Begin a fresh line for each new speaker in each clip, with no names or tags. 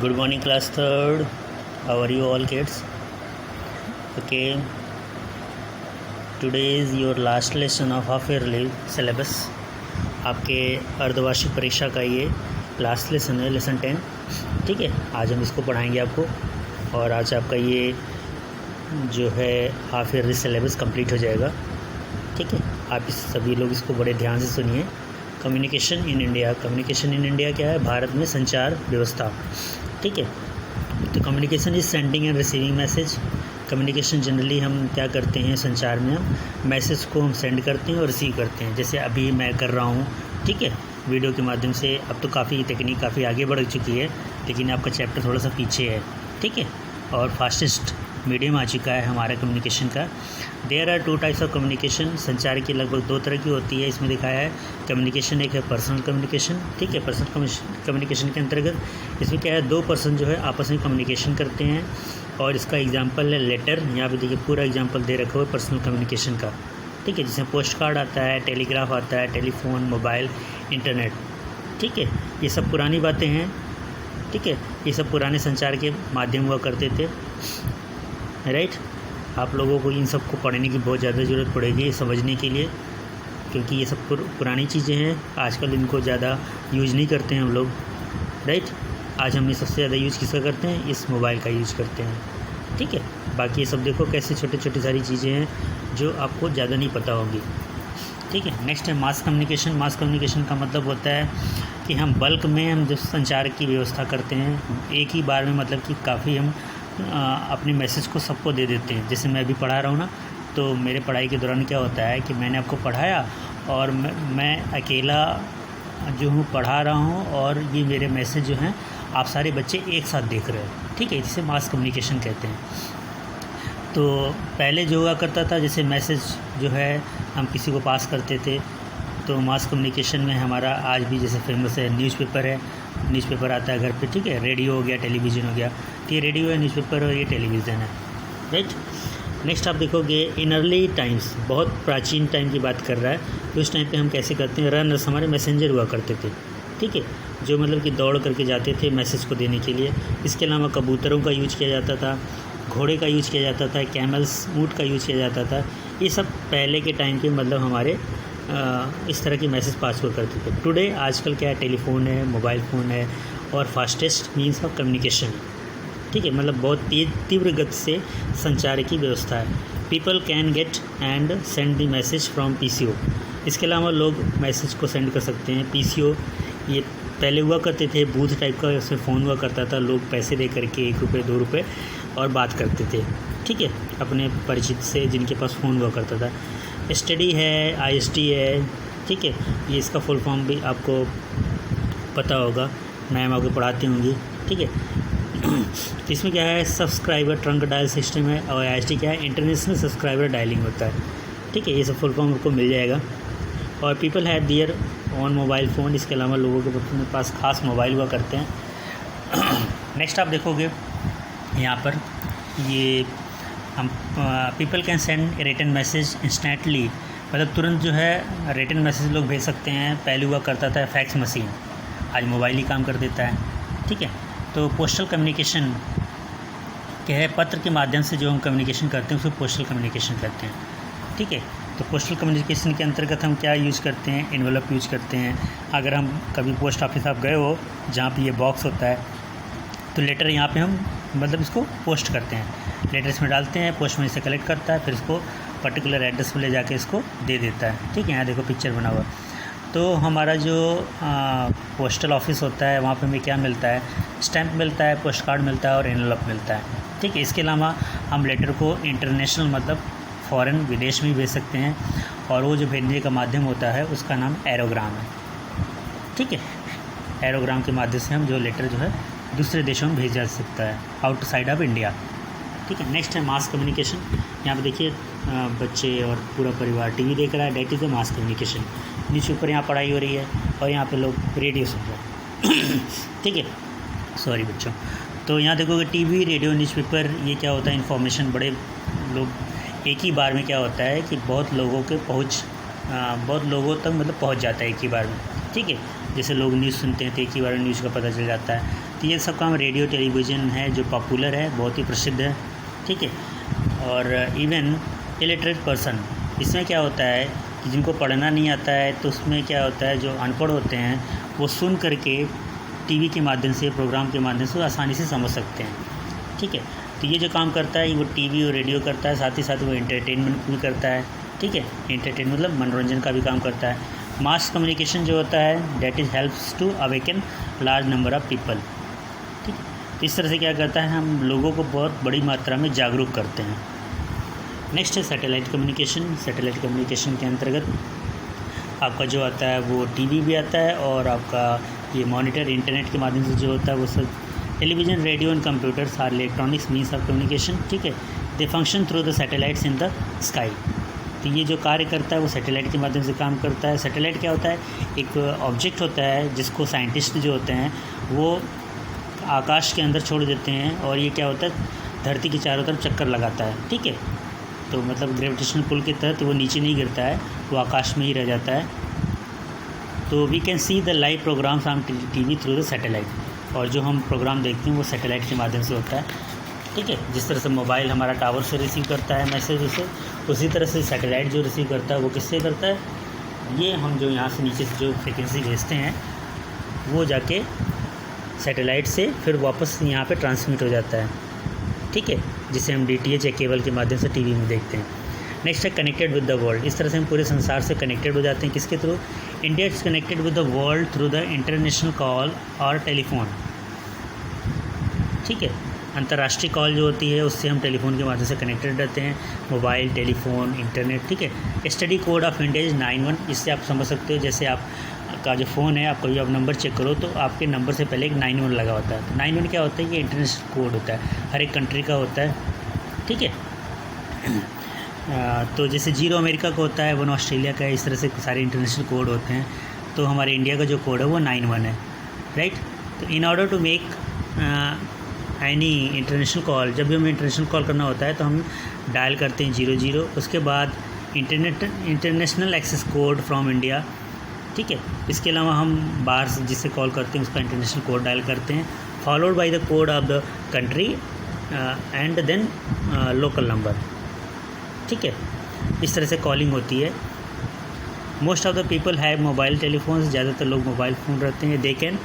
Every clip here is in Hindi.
Good morning, class third. How are you all, kids? Okay. Today is your last lesson of half yearly syllabus. आपके अर्धवार्षिक परीक्षा का ये लास्ट लेसन है, लेसन 10. ठीक है, आज हम इसको पढ़ाएंगे आपको. और आज आपका ये जो है हाफ ईयरली सिलेबस कंप्लीट हो जाएगा. ठीक है, आप सभी लोग इसको बड़े ध्यान से सुनिए. Communication in India. Communication in India क्या है? भारत में संचार व्यवस्था. ठीक है, तो communication is sending end receiving message. Communication generally हम क्या करते हैं संचार में, हम मैसेज को हम सेंड करते हैं और रिसीव करते हैं. जैसे अभी मैं कर रहा हूँ, ठीक है, वीडियो के माध्यम से. अब तो काफ़ी टेक्निक काफ़ी आगे बढ़ चुकी है, लेकिन आपका चैप्टर थोड़ा सा पीछे है. ठीक है, और फास्टेस्ट मीडियम आ चुका है हमारा कम्युनिकेशन का. There are 2 types of communication. संचार की लगभग 2 तरह की होती है. इसमें दिखाया है कम्युनिकेशन. एक है पर्सनल कम्युनिकेशन. ठीक है, पर्सनल कम्युनिकेशन के अंतर्गत इसमें क्या है, 2 पर्सन जो है आपस में कम्युनिकेशन करते हैं. और इसका एग्जांपल है लेटर. यहाँ पे देखिए पूरा एग्जांपल दे रखा हुआ है पर्सनल कम्युनिकेशन का. ठीक है, जिसमें पोस्ट कार्ड आता है, टेलीग्राफ आता है, टेलीफोन, मोबाइल, इंटरनेट. ठीक है, ये सब पुरानी बातें हैं. ठीक है, ये सब पुराने संचार के माध्यम हुआ करते थे. राइट, आप लोगों को इन सब को पढ़ने की बहुत ज़्यादा ज़रूरत पड़ेगी समझने के लिए, क्योंकि ये सब पुरानी चीज़ें हैं. आजकल इनको ज़्यादा यूज़ नहीं करते हैं हम लोग. राइट, आज हम सबसे ज़्यादा यूज़ किसका करते हैं? इस मोबाइल का यूज़ करते हैं. ठीक है, बाकी ये सब देखो कैसे छोटे छोटी सारी चीज़ें हैं जो आपको ज़्यादा नहीं पता होंगी. ठीक है, नेक्स्ट है मास कम्युनिकेशन. मास कम्युनिकेशन का मतलब होता है कि हम बल्क में हम जो संचार की व्यवस्था करते हैं, एक ही बार में, मतलब कि काफ़ी हम अपने मैसेज को सबको दे देते हैं. जैसे मैं अभी पढ़ा रहा हूँ ना, तो मेरे पढ़ाई के दौरान क्या होता है कि मैंने आपको पढ़ाया और मैं अकेला जो हूँ पढ़ा रहा हूँ, और ये मेरे मैसेज जो हैं आप सारे बच्चे एक साथ देख रहे हैं. ठीक है, जिसे मास कम्युनिकेशन कहते हैं. तो पहले जो हुआ करता था, जैसे मैसेज जो है हम किसी को पास करते थे, तो मास कम्युनिकेशन में हमारा आज भी जैसे फेमस है न्यूज़पेपर है. न्यूज़पेपर आता है घर पे. ठीक है, रेडियो हो गया, टेलीविज़न हो गया. तो ये रेडियो है, न्यूज़पेपर और ये टेलीविज़न है. राइट, नेक्स्ट आप देखोगे इन अर्ली टाइम्स, बहुत प्राचीन टाइम की बात कर रहा है. तो उस टाइम पे हम कैसे करते हैं, रनर्स हमारे मैसेंजर हुआ करते थे. ठीक है, जो मतलब कि दौड़ करके जाते थे मैसेज को देने के लिए. इसके अलावा कबूतरों का यूज किया जाता था, घोड़े का यूज किया जाता था, कैमल्स ऊँट का यूज किया जाता था. ये सब पहले के टाइम के मतलब हमारे इस तरह की मैसेज पास हुआ करते थे. टुडे आजकल क्या है, टेलीफोन है, मोबाइल फ़ोन है, और फास्टेस्ट मीन्स ऑफ कम्युनिकेशन. ठीक है, मतलब बहुत तीव्र गति से संचार की व्यवस्था है. People can get and send the message from PCO. इसके अलावा लोग मैसेज को सेंड कर सकते हैं. PCO ये पहले हुआ करते थे, बूथ टाइप का उसमें फ़ोन हुआ करता था. लोग पैसे दे करके 1 रुपये 2 रुपये और बात करते थे. ठीक है, अपने परिचित से जिनके पास फ़ोन हुआ करता था. स्टडी है, IST है. ठीक है, ये इसका फुल फॉर्म भी आपको पता होगा, मैम आपको पढ़ाती होंगी. ठीक है, तो इसमें क्या है, सब्सक्राइबर ट्रंक डायल सिस्टम है, और IST क्या है, इंटरनेशनल सब्सक्राइबर डायलिंग होता है. ठीक है, ये सब फुल फॉर्म आपको मिल जाएगा. और people have their on mobile phone. इसके अलावा लोगों के पास खास मोबाइल हुआ करते हैं. नेक्स्ट आप देखोगे यहाँ पर, ये हम people can send written message instantly, मतलब तुरंत जो है रिटन मैसेज लोग भेज सकते हैं. पहले हुआ करता था फैक्स मशीन, आज मोबाइल ही काम कर देता है. ठीक है, तो पोस्टल कम्युनिकेशन क्या है, पत्र के माध्यम से जो हम कम्युनिकेशन करते हैं उसको पोस्टल कम्युनिकेशन कहते हैं. ठीक है, तो पोस्टल कम्युनिकेशन के अंतर्गत हम क्या यूज़ करते हैं, एनवेलप यूज़ करते हैं. अगर हम कभी पोस्ट ऑफिस आप गए हो जहाँ पे ये बॉक्स होता है, तो लेटर यहाँ पे हम मतलब इसको पोस्ट करते हैं. लेटर इसमें डालते हैं, पोस्टमैन इसे कलेक्ट करता है, फिर इसको पर्टिकुलर एड्रेस पर ले जाके इसको दे देता है. ठीक है, यहाँ देखो पिक्चर बना हुआ. तो हमारा जो पोस्टल ऑफिस होता है वहाँ पे हमें क्या मिलता है, स्टैम्प मिलता है, पोस्ट कार्ड मिलता है और एनवेलप मिलता है. ठीक है, इसके अलावा हम लेटर को इंटरनेशनल मतलब फ़ॉरेन विदेश में भी भेज सकते हैं, और वो जो भेजने का माध्यम होता है उसका नाम एरोग्राम है. ठीक है, एरोग्राम के माध्यम से हम जो लेटर जो है दूसरे देशों में भेजा जा सकता है, आउटसाइड ऑफ इंडिया. ठीक है, नेक्स्ट है मास कम्युनिकेशन. यहाँ पे देखिए बच्चे और पूरा परिवार टीवी देख रहा है, that is the mass communication. Newspaper यहाँ पढ़ाई हो रही है, और यहाँ पे लोग रेडियो सुन रहे हैं. ठीक है, सॉरी बच्चों. तो यहाँ देखोगे टीवी, रेडियो, न्यूज़पेपर, ये क्या होता है, इन्फॉर्मेशन बड़े लोग एक ही बार में क्या होता है कि बहुत लोगों तक मतलब पहुँच जाता है एक ही बार में. ठीक है, जैसे लोग न्यूज़ सुनते हैं तो एक ही बार में न्यूज़ का पता चल जाता है. तो ये सब काम रेडियो टेलीविज़न है जो पॉपुलर है, बहुत ही प्रसिद्ध है, ठीक है। और इवन इलिटरेट पर्सन, इसमें क्या होता है कि जिनको पढ़ना नहीं आता है तो उसमें क्या होता है, जो अनपढ़ होते हैं वो सुन करके टीवी के माध्यम से, प्रोग्राम के माध्यम से आसानी से समझ सकते हैं, ठीक है। तो ये जो काम करता है वो टीवी और रेडियो करता है, साथ ही साथ वो एंटरटेनमेंट भी करता है, ठीक है। एंटरटेन मतलब मनोरंजन का भी काम करता है। मास कम्युनिकेशन जो होता है that is helps to awaken large number of people, ठीक है। तो इस तरह से क्या करता है, हम लोगों को बहुत बड़ी मात्रा में जागरूक करते हैं। नेक्स्ट है सैटेलाइट कम्युनिकेशन। सैटेलाइट कम्युनिकेशन के अंतर्गत आपका जो आता है वो टीवी भी आता है, और आपका ये मॉनिटर इंटरनेट के माध्यम से जो होता है वो सब television, radio and computers are electronics means of communication, ठीक है। They function through the satellites in the sky. तो ये जो कार्य करता है वो सैटेलाइट के माध्यम से काम करता है। सैटेलाइट क्या होता है, एक ऑब्जेक्ट होता है जिसको साइंटिस्ट जो होते हैं वो आकाश के अंदर छोड़ देते हैं, और ये क्या होता है, धरती के चारों तरफ चक्कर लगाता है, ठीक है। तो मतलब ग्रेविटेशनल पुल के तहत वो नीचे नहीं गिरता है, वो आकाश में ही रह जाता है। तो we can see the live programmes on TV through the satellite, और जो हम प्रोग्राम देखते हैं वो सैटेलाइट के माध्यम से होता है, ठीक है। जिस तरह से मोबाइल हमारा टावर से रिसीव करता है मैसेज उसे, उसी तरह से सैटेलाइट जो रिसीव करता है वो किससे करता है, ये हम जो यहाँ से नीचे से जो फ्रिक्वेंसी भेजते हैं वो जाके सैटेलाइट से फिर वापस यहाँ पे ट्रांसमिट हो जाता है, ठीक है, जिसे हम DTH या केबल के माध्यम से टीवी में देखते हैं। नेक्स्ट है कनेक्टेड विद द वर्ल्ड। इस तरह से हम पूरे संसार से कनेक्टेड हो जाते हैं, किसके through, India is connected with the world through the international call और टेलीफोन, ठीक है। अंतर्राष्ट्रीय कॉल जो होती है उससे हम टेलीफोन के माध्यम से कनेक्टेड रहते हैं, मोबाइल, टेलीफोन, इंटरनेट, ठीक है। Study code of India is 91। इससे आप समझ सकते हो, जैसे आपका जो फ़ोन है, आप कभी आप नंबर चेक करो तो आपके नंबर से पहले एक 91 लगा होता है। तो 91 क्या होता है, ये इंटरनेशनल कोड होता है, हर एक कंट्री का होता है, ठीक है। तो जैसे 0 अमेरिका का होता है, 1 ऑस्ट्रेलिया का है, इस तरह से सारे इंटरनेशनल कोड होते हैं। तो हमारे इंडिया का जो कोड है वो 91 है, राइट। तो in order to make any international call, जब भी हमें इंटरनेशनल कॉल करना होता है तो हम डायल करते हैं 00, उसके बाद international access code from India, ठीक है। इसके अलावा हम बाहर से जिससे कॉल करते हैं उसका इंटरनेशनल कोड डायल करते हैं, followed by the code of the country and then local number, ठीक है। इस तरह से कॉलिंग होती है। Most of the people have mobile telephones, ज़्यादातर लोग मोबाइल फ़ोन रखते हैं। They can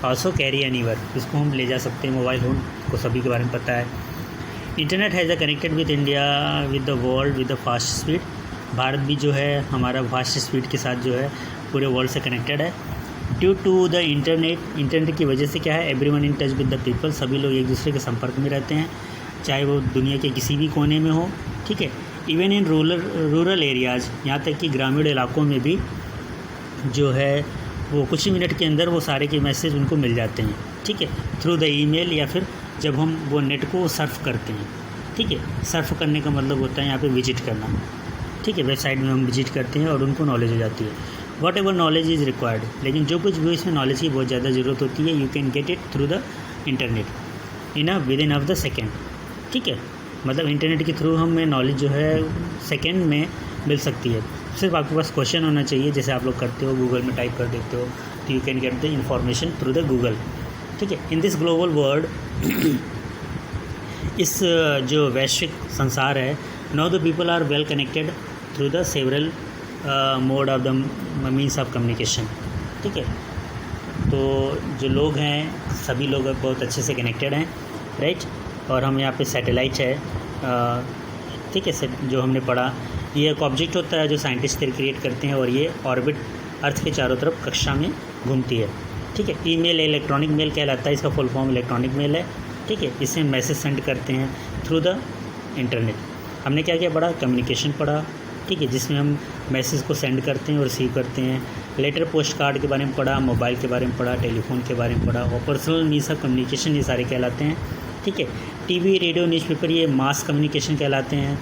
also carry anywhere, इसको हम ले जा सकते हैं, मोबाइल फ़ोन को सभी के बारे में पता है। Internet has a connected with India with the world with the fast speed. Bharat भी जो है हमारा फास्ट स्पीड के साथ जो है पूरे वर्ल्ड से कनेक्टेड है। ड्यू टू द इंटरनेट की वजह से क्या है, everyone in touch with the people, सभी लोग एक दूसरे के संपर्क में रहते हैं, चाहे वो दुनिया के किसी भी कोने में हो, ठीक है। इवन इन रूरल एरियाज़, यहाँ तक कि ग्रामीण इलाकों में भी जो है वो कुछ ही मिनट के अंदर वो सारे के मैसेज उनको मिल जाते हैं, ठीक है, थ्रू द ईमेल, या फिर जब हम वो नेट को सर्फ करते हैं, ठीक है। सर्फ करने का मतलब होता है यहाँ पे विजिट करना, ठीक है। वेबसाइट में हम विजिट करते हैं और उनको नॉलेज हो जाती है। What ever knowledge is required, लेकिन जो कुछ भी इसमें नॉलेज की बहुत ज़्यादा ज़रूरत होती है, you can get it through the internet in with in of the second, ठीक है। मतलब इंटरनेट के थ्रू हमें नॉलेज जो है सेकेंड में मिल सकती है। सिर्फ आपके पास क्वेश्चन होना चाहिए, जैसे आप लोग करते हो गूगल में टाइप कर देते हो, तो you can get the information through the Google, ठीक है। इन दिस ग्लोबल वर्ल्ड, इस जो वैश्विक संसार है, now the people are well connected through the several mode of the means of communication, ठीक है। तो जो लोग हैं सभी लोग बहुत अच्छे से कनेक्टेड हैं, राइट। और हम यहाँ पे सैटेलाइट है, ठीक है, जो हमने पढ़ा, ये एक ऑब्जेक्ट होता है जो साइंटिस्ट क्रिएट करते हैं, और ये ऑर्बिट अर्थ के चारों तरफ कक्षा में घूमती है, ठीक है। ईमेल इलेक्ट्रॉनिक मेल कहलाता है, इसका फुल फॉर्म इलेक्ट्रॉनिक मेल है, ठीक है। इससे मैसेज सेंड करते हैं थ्रू द इंटरनेट। हमने क्या क्या पढ़ा, कम्युनिकेशन पढ़ा, ठीक है, जिसमें हम मैसेज को सेंड करते हैं और रिसीव करते हैं। लेटर, पोस्ट कार्ड के बारे में पढ़ा, मोबाइल के बारे में पढ़ा, टेलीफोन के बारे में पढ़ा, और पर्सनल मीन्स ऑफ कम्युनिकेशन ये सारे कहलाते हैं, ठीक है। टीवी, रेडियो, न्यूज़पेपर ये मास कम्युनिकेशन कहलाते हैं,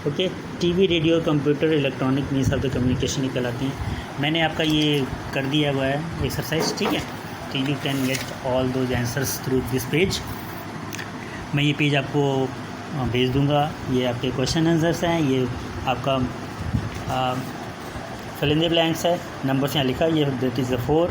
okay. TV, radio, computer, electronic means of the communication ही कहलाते हैं। मैंने आपका ये कर दिया हुआ है एक्सरसाइज, ठीक है। तो you can get all those answers through this page. मैं ये पेज आपको भेज दूंगा, ये आपके क्वेश्चन आंसर्स हैं, ये आपका फिल इन द ब्लैंक्स है, नंबर्स यहाँ लिखा, ये दैट इज़ द 4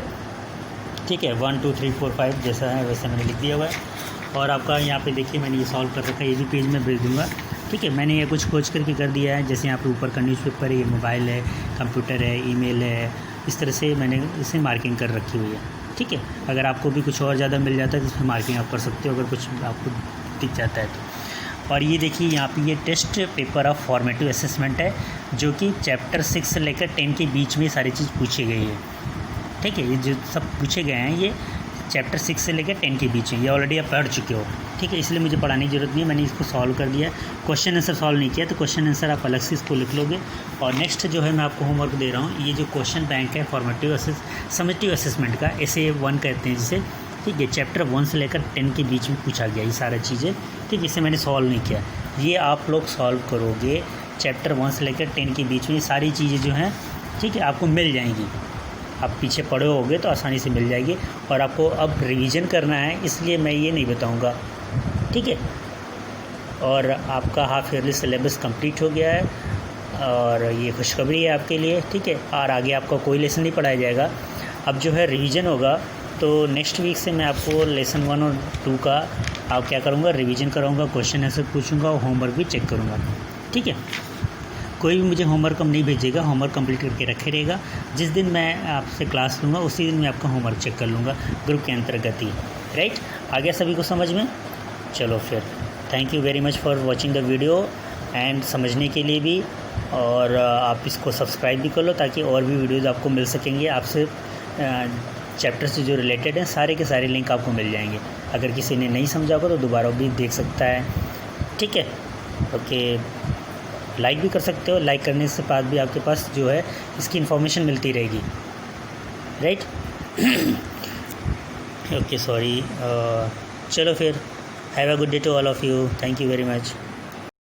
ठीक है, 1 2 3 4 5 जैसा है वैसे मैंने लिख दिया हुआ है। और आपका यहाँ पे देखिए मैंने ये सॉल्व कर रखा है, ये भी पेज में भेज दूँगा। ठीक है, मैंने ये कुछ खोज करके कर दिया है, जैसे यहाँ पे ऊपर का न्यूज़पेपर है, ये मोबाइल है, कंप्यूटर है, ईमेल है, इस तरह से मैंने इसे मार्किंग कर रखी हुई है। ठीक है, अगर आपको भी कुछ और ज़्यादा मिल जाता है तो इसमें मार्किंग आप कर सकते हो, अगर कुछ आपको दिख जाता है तो। और ये देखिए यहाँ पे ये test paper of formative assessment है, जो कि चैप्टर 6 से लेकर 10 के बीच में सारी चीज़ पूछी गई है। ठीक है, ये जो सब पूछे गए हैं ये चैप्टर 6 से लेकर 10 के बीच में, ये ऑलरेडी आप पढ़ चुके हो। ठीक है, इसलिए मुझे पढ़ाने की ज़रूरत नहीं है, मैंने इसको सॉल्व कर दिया। क्वेश्चन आंसर सॉल्व नहीं किया तो क्वेश्चन आंसर आप अलग से इसको लिख लोगे। और नेक्स्ट जो है मैं आपको होमवर्क दे रहा हूँ, ये जो क्वेश्चन बैंक है फॉर्मेटिव समेटिव असेसमेंट का, SA 1 कहते हैं जिसे। ठीक है, चैप्टर 1 से लेकर 10 के बीच में पूछा गया ये सारी चीज़ें। ठीक, इसे मैंने सॉल्व नहीं किया, ये आप लोग सॉल्व करोगे। चैप्टर 1 से लेकर 10 के बीच में सारी चीज़ें जो हैं, ठीक है, आपको मिल जाएंगी। आप पीछे पढ़े होगे तो आसानी से मिल जाएगी। और आपको अब रिवीजन करना है, इसलिए मैं ये नहीं बताऊंगा। ठीक है, और आपका हाफ ईयरली सिलेबस कंप्लीट हो गया है और ये खुशखबरी है आपके लिए। ठीक है, और आगे आपका कोई लेसन नहीं पढ़ाया जाएगा। अब जो है रिवीजन होगा, तो नेक्स्ट वीक से मैं आपको लेसन 1 और 2 का आप क्या करूँगा, रिवीजन कराऊँगा, क्वेश्चन आंसर पूछूँगा और होमवर्क भी चेक करूँगा। ठीक है, कोई भी मुझे होमवर्क कम नहीं भेजेगा, होमवर्क कंप्लीट करके रखे रहेगा। जिस दिन मैं आपसे क्लास लूँगा उसी दिन मैं आपका होमवर्क चेक कर लूँगा ग्रुप के अंतर्गत ही। राइट, आ गया सभी को समझ में? चलो फिर, thank you very much for watching the video and समझने के लिए भी। और आप इसको सब्सक्राइब भी कर लो ताकि और भी वीडियोज़ आपको मिल सकेंगे। आपसे चैप्टर से जो रिलेटेड हैं सारे के सारे लिंक आपको मिल जाएंगे। अगर किसी ने नहीं समझा होगा तो दोबारा भी देख सकता है। ठीक है, ओके, लाइक भी कर सकते हो, लाइक करने से बाद भी आपके पास जो है इसकी इन्फॉर्मेशन मिलती रहेगी। राइट, ओके, सॉरी, चलो फिर, have a good day to all of you, thank you very much.